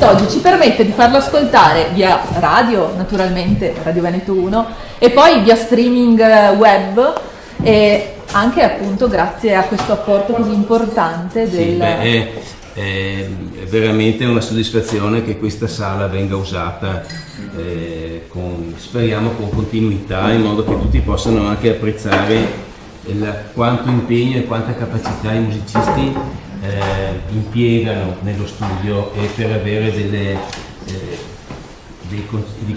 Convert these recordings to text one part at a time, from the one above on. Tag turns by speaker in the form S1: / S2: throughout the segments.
S1: oggi ci permette di farlo ascoltare via radio, naturalmente, Radio Veneto 1, e poi via streaming web, e anche appunto grazie a questo apporto così importante del...
S2: È veramente una soddisfazione che questa sala venga usata speriamo con continuità, in modo che tutti possano anche apprezzare quanto impegno e quanta capacità i musicisti impiegano nello studio e per avere dei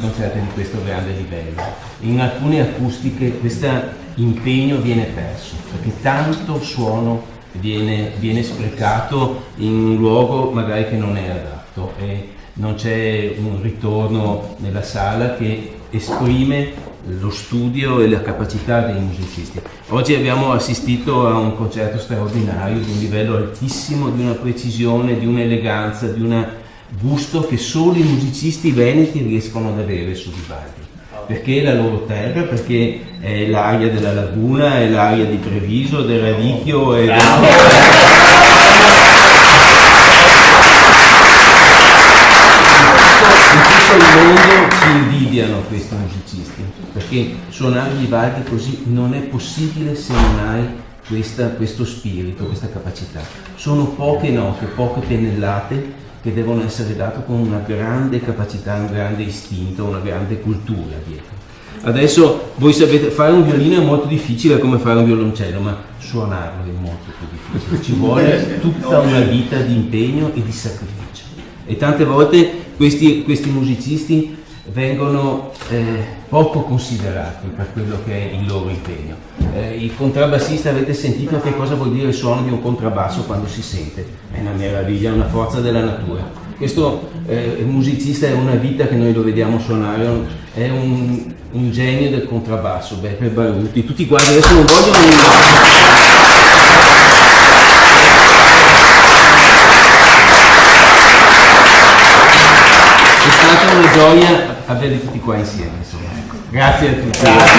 S2: concerti di questo grande livello. In alcune acustiche questo impegno viene perso, perché tanto suono viene sprecato in un luogo magari che non è adatto e non c'è un ritorno nella sala che esprime lo studio e la capacità dei musicisti. Oggi abbiamo assistito a un concerto straordinario, di un livello altissimo, di una precisione, di un'eleganza, di un gusto che solo i musicisti veneti riescono ad avere su Vivaldi, perché è la loro terra, perché è l'aria della laguna, è l'aria di Treviso, del Radicchio e in tutto il mondo ci invidiano questi musicisti, perché suonare Vivaldi così non è possibile se non hai questo spirito, questa capacità. Sono poche note, poche pennellate che devono essere date con una grande capacità, un grande istinto, una grande cultura dietro. Adesso voi sapete, fare un violino è molto difficile come fare un violoncello, ma suonarlo è molto più difficile. Ci vuole tutta una vita di impegno e di sacrificio. E tante volte questi musicisti vengono poco considerati per quello che è il loro impegno. Il contrabbassista, avete sentito che cosa vuol dire il suono di un contrabbasso quando si sente? È una meraviglia, è una forza della natura. Questo musicista è una vita che noi lo vediamo suonare, è un genio del contrabbasso, Beppe Baruti, tutti quanti adesso non vogliono... È stata una gioia averli tutti qua insieme, insomma. Grazie a tutti. Grazie.